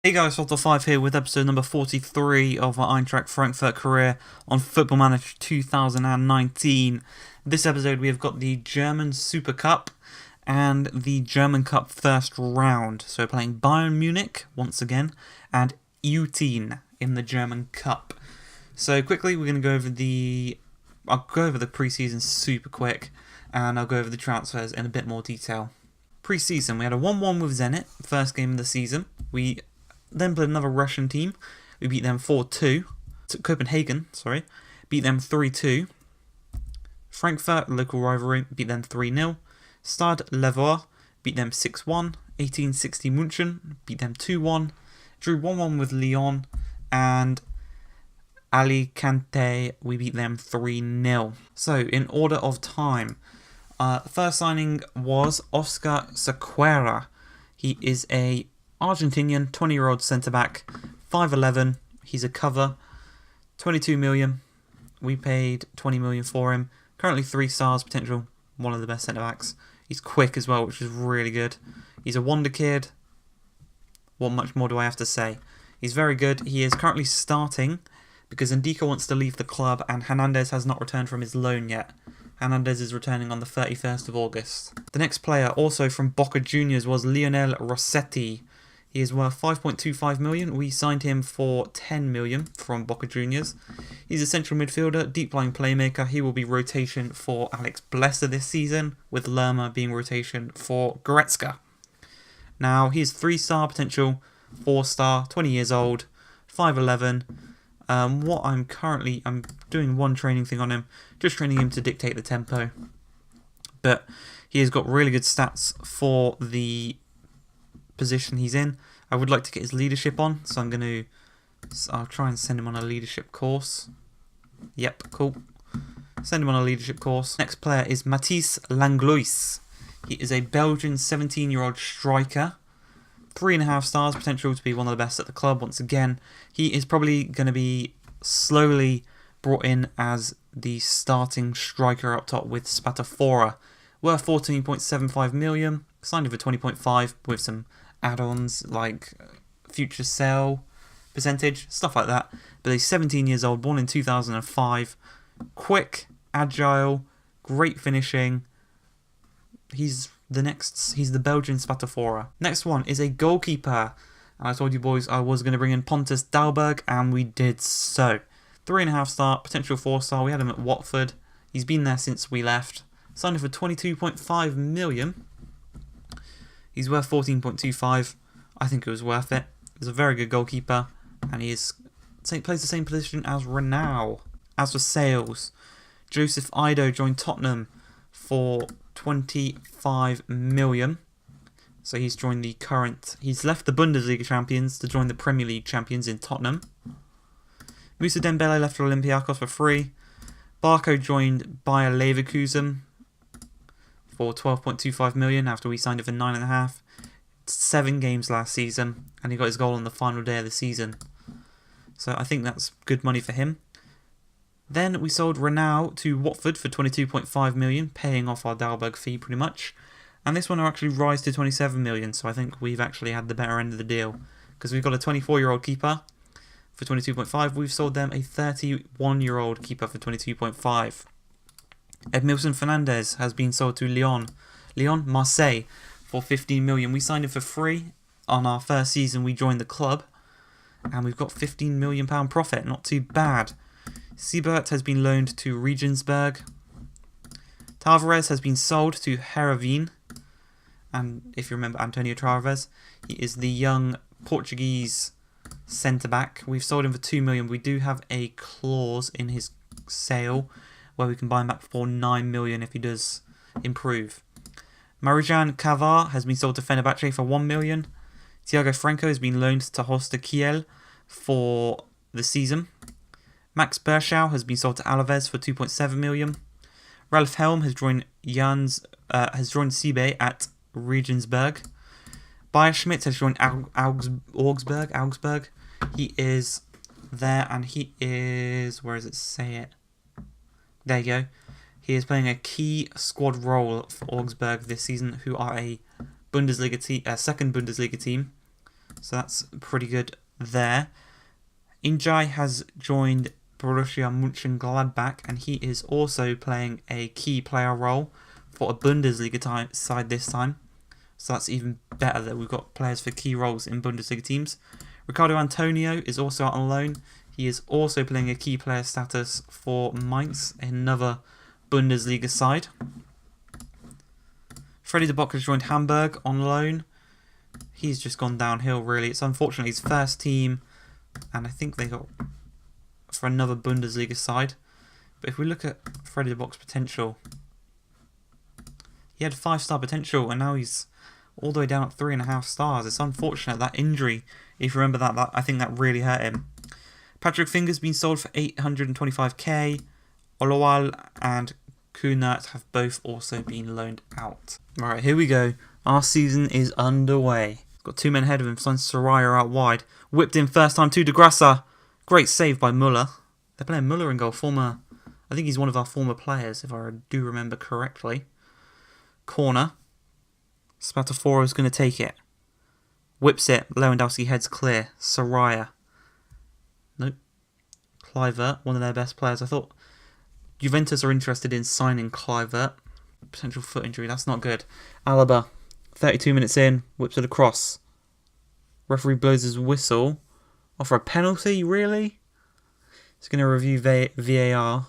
Hey guys, Photo5 here with episode number 43 of our Eintracht Frankfurt career on Football Manager 2019. This episode we have got the German Super Cup and the German Cup first round. So playing Bayern Munich once again and Utin in the German Cup. So quickly we're going to go over I'll go over the preseason super quick and I'll go over the transfers in a bit more detail. Pre-season, we had a 1-1 with Zenit, first game of the season. We then played another Russian team. We beat them 4-2. Copenhagen, beat them 3-2. Frankfurt, local rivalry, beat them 3-0. Stade Levois, beat them 6-1. 1860 München, beat them 2-1. Drew 1-1 with Lyon. And Alicante, we beat them 3-0. So, in order of time, first signing was Oscar Sequeira. He is a Argentinian 20-year-old centre-back, 5'11". He's a cover, 22 million. We paid 20 million for him. Currently 3 stars potential, one of the best centre-backs. He's quick as well, which is really good. He's a wonder kid. What much more do I have to say? He's very good. He is currently starting because Ndika wants to leave the club and Hernandez has not returned from his loan yet. Hernandez is returning on the 31st of August. The next player, also from Boca Juniors, was Lionel Rossetti. He is worth 5.25 million. We signed him for 10 million from Boca Juniors. He's a central midfielder, deep-lying playmaker. He will be rotation for Alex Blesser this season, with Lerma being rotation for Goretzka. Now, he is 3-star potential, 4-star, 20 years old, 5'11". I'm doing one training thing on him, just training him to dictate the tempo. But he has got really good stats for the position he's in. I would like to get his leadership on, so I'll try and send him on a leadership course. Yep, cool. Send him on a leadership course. Next player is Mathis Langlois. He is a Belgian 17-year-old striker. 3.5 stars, potential to be one of the best at the club once again. He is probably going to be slowly brought in as the starting striker up top with Spatafora. Worth 14.75 million, signed him for 20.5 with some add-ons like future sale percentage, stuff like that. But he's 17 years old, born in 2005. Quick, agile, great finishing. He's the Belgian Spatafora. Next one is a goalkeeper. And I told you boys I was going to bring in Pontus Dahlberg, and we did so. 3.5 star, potential 4-star. We had him at Watford. He's been there since we left. Signed him for 22.5 million. He's worth 14.25. I think it was worth it. He's a very good goalkeeper, and plays the same position as Renau. As for sales, Joseph Ido joined Tottenham for 25 million. So he's left the Bundesliga champions to join the Premier League champions in Tottenham. Moussa Dembele left for Olympiacos for free. Barco joined Bayer Leverkusen for 12.25 million after we signed it for 9.5. 7 games last season, and he got his goal on the final day of the season. So I think that's good money for him. Then we sold Renau to Watford for 22.5 million, paying off our Dahlberg fee pretty much. And this one will actually rise to 27 million, so I think we've actually had the better end of the deal. Because we've got a 24-year-old keeper for 22.5. We've sold them a 31-year-old keeper for 22.5. Edmilson Fernandez has been sold to Marseille for 15 million. We signed him for free on our first season we joined the club. And we've got £15 million profit, not too bad. Siebert has been loaned to Regensburg. Tavares has been sold to Heerenveen. And if you remember Antonio Tavares, he is the young Portuguese centre-back. We've sold him for 2 million. We do have a clause in his sale where we can buy him back for 9 million if he does improve. Marijan Kavar has been sold to Fenerbahce for 1 million. Thiago Franco has been loaned to Holster Kiel for the season. Max Berschau has been sold to Alaves for 2.7 million. Ralph Helm has joined Sibe at Regensburg. Bayer Schmidt has joined Augsburg. He is there, and he is... Where does it say it? There you go. He is playing a key squad role for Augsburg this season, who are a second Bundesliga team. So that's pretty good there. Injai has joined Borussia Mönchengladbach, and he is also playing a key player role for a Bundesliga side this time. So that's even better that we've got players for key roles in Bundesliga teams. Ricardo Antonio is also out on loan. He is also playing a key player status for Mainz, another Bundesliga side. Freddy de Bock has joined Hamburg on loan. He's just gone downhill, really. It's unfortunately his first team, and I think they got for another Bundesliga side. But if we look at Freddy de Bock's potential, he had 5-star potential, and now he's all the way down at 3.5 stars. It's unfortunate, that injury. If you remember that I think that really hurt him. Patrick Finger's been sold for 825k. Olowal and Kunert have both also been loaned out. Alright, here we go. Our season is underway. Got 2 men ahead of him. Signed Soraya out wide. Whipped in first time to De Grassa. Great save by Muller. They're playing Muller in goal. I think he's one of our former players, if I do remember correctly. Corner. Spatafora is going to take it. Whips it. Lewandowski heads clear. Soraya. Nope. Kluivert, one of their best players. I thought Juventus are interested in signing Kluivert. Potential foot injury. That's not good. Alaba. 32 minutes in. Whips it across. Referee blows his whistle. Offer a penalty? Really? He's going to review VAR.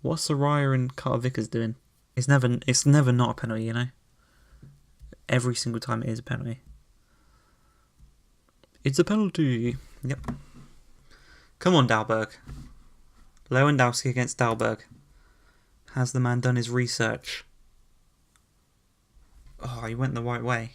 What's Soraya and Carter Vickers doing? It's never not a penalty, you know. Every single time it is a penalty. It's a penalty. Yep. Come on, Dalberg. Lewandowski against Dalberg. Has the man done his research? Oh, he went the right way.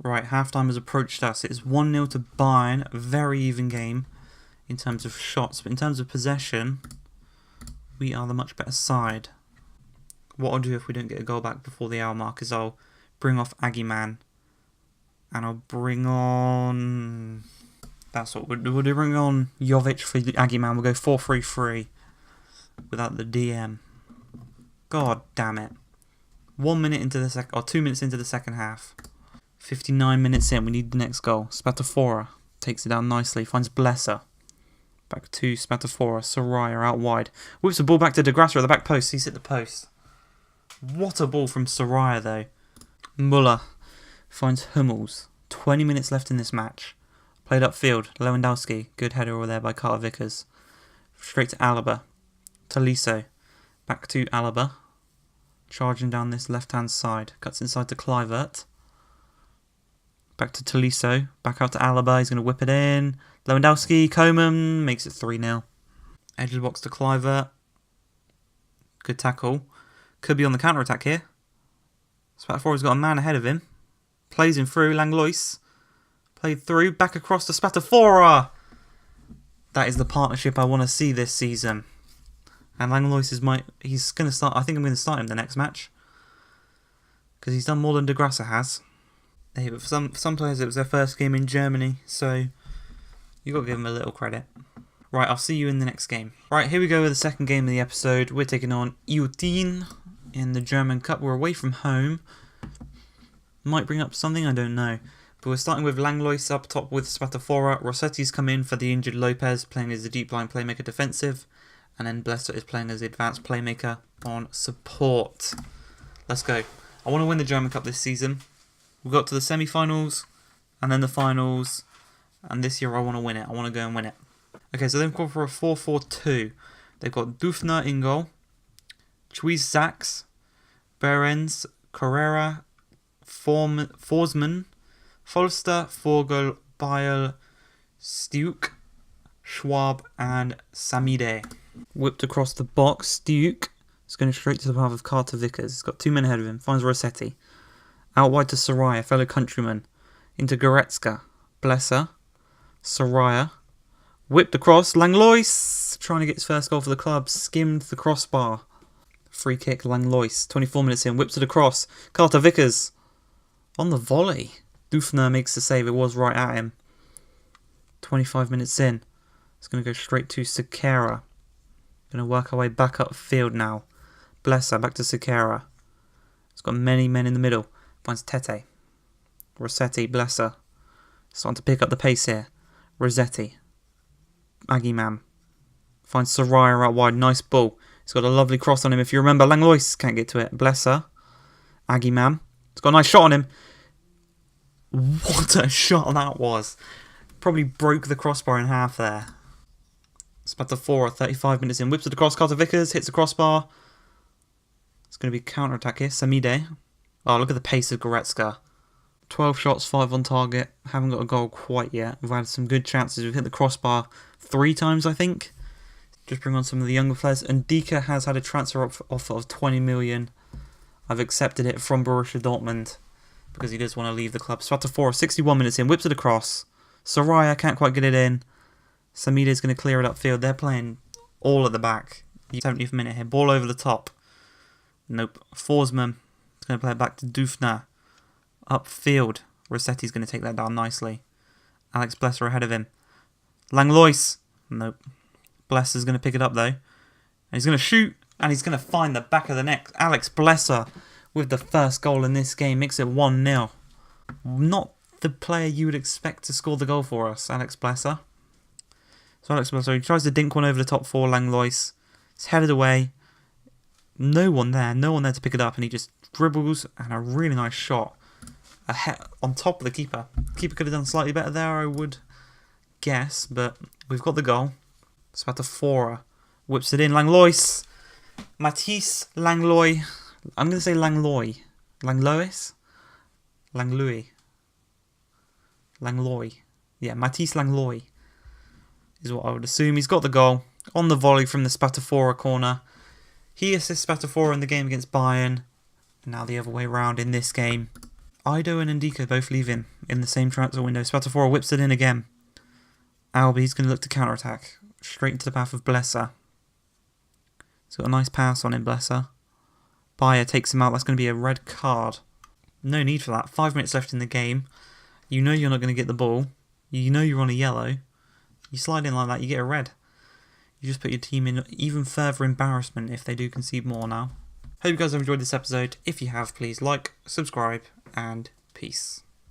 Right, halftime has approached us. It's 1-0 to Bayern. A very even game in terms of shots. But in terms of possession, we are the much better side. What I'll do if we don't get a goal back before the hour mark is I'll bring off Aggiman. And I'll bring on... That's what we'll do. We'll bring on Jovic for Aggiman. We'll go 4-3-3 without the DM. God damn it. 1 minute into the 2 minutes into the second half. 59 minutes in. We need the next goal. Spatafora takes it down nicely. Finds Blesser. Back to Spatafora. Soraya out wide. Whips the ball back to De Grassa at the back post. He's hit the post. What a ball from Soraya, though. Muller finds Hummels. 20 minutes left in this match. Played upfield. Lewandowski. Good header over there by Carter Vickers. Straight to Alaba. Tolisso. Back to Alaba. Charging down this left-hand side. Cuts inside to Kluivert. Back to Tolisso. Back out to Alaba. He's going to whip it in. Lewandowski. Coman. Makes it 3-0. Edge of the box to Kluivert. Good tackle. Could be on the counter-attack here. Spatafora's got a man ahead of him. Plays him through. Langlois. Played through. Back across to Spatafora. That is the partnership I want to see this season. And Langlois is he's going to start. I think I'm going to start him the next match. Because he's done more than De Grassa has. Hey, but for some players it was their first game in Germany. So you've got to give them a little credit. Right, I'll see you in the next game. Right, here we go with the second game of the episode. We're taking on Eutin in the German Cup. We're away from home. Might bring up something, I don't know. But we're starting with Langlois up top with Spatafora. Rossetti's come in for the injured Lopez, playing as a deep line playmaker defensive. And then Blesser is playing as the advanced playmaker on support. Let's go. I want to win the German Cup this season. We got to the semi-finals and then the finals. And this year I want to win it. I want to go and win it. Okay, so they've gone for a 4-4-2. They've got Dufner in goal. Chuiz Sachs. Behrens. Carrera. Forsman. Folster. Vogel. Beil. Stuke. Schwab and Samide. Whipped across the box. Stuke is going straight to the path of Carter Vickers. He's got 2 men ahead of him. Finds Rossetti. Out wide to Soraya, fellow countryman. Into Goretzka. Blesser. Soraya. Whipped across. Langlois. Trying to get his first goal for the club. Skimmed the crossbar. Free kick. Langlois. 24 minutes in. Whips it across. Carter Vickers. On the volley. Dufner makes the save. It was right at him. 25 minutes in. It's going to go straight to Sekera. Going to work our way back upfield now. Blesser. Back to Sekera. It's got many men in the middle. Finds Tete. Rossetti. Blesser. Starting to pick up the pace here. Rossetti. Aggie Man. Finds Soraya out wide. Nice ball. He's got a lovely cross on him. If you remember, Langlois can't get to it. Bless her. Aggie Man. He's got a nice shot on him. What a shot that was. Probably broke the crossbar in half there. Spatafora, 35 minutes in. Whips it across. Carter Vickers hits the crossbar. It's going to be a counter-attack here. Samide. Oh, look at the pace of Goretzka. 12 shots, 5 on target. Haven't got a goal quite yet. We've had some good chances. We've hit the crossbar 3 times, I think. Just bring on some of the younger players. And Dika has had a transfer offer of 20 million. I've accepted it from Borussia Dortmund because he does want to leave the club. Spatafora, 61 minutes in. Whips it across. Soraya can't quite get it in. Samide is going to clear it upfield. They're playing all at the back. 70th minute here. Ball over the top. Nope. Forsman is going to play it back to Dufner. Upfield. Rossetti's going to take that down nicely. Alex Blesser ahead of him. Langlois. Nope. Blesser's going to pick it up though. And he's going to shoot. And he's going to find the back of the net. Alex Blesser with the first goal in this game. Makes it 1-0. Not the player you would expect to score the goal for us. Alex Blesser. So Alex Blesser, he tries to dink one over the top for Langlois. It's headed away. No one there to pick it up, and he just dribbles, and a really nice shot on top of the keeper. Keeper could have done slightly better there, I would guess, but we've got the goal. Spatafora whips it in. Langlois. Matisse Langlois. I'm going to say Langlois. Langlois? Langlois. Langlois. Yeah, Matisse Langlois is what I would assume. He's got the goal on the volley from the Spatafora corner. He assists Spatafora in the game against Bayern. And now the other way around in this game. Ido and Ndika both leaving in the same transfer window. Spatafora whips it in again. Albi's going to look to counter-attack. Straight into the path of Blesser. He's got a nice pass on him, Blesser. Bayer takes him out. That's going to be a red card. No need for that. 5 minutes left in the game. You know you're not going to get the ball. You know you're on a yellow. You slide in like that, you get a red. You just put your team in even further embarrassment if they do concede more now. Hope you guys have enjoyed this episode. If you have, please like, subscribe, and peace.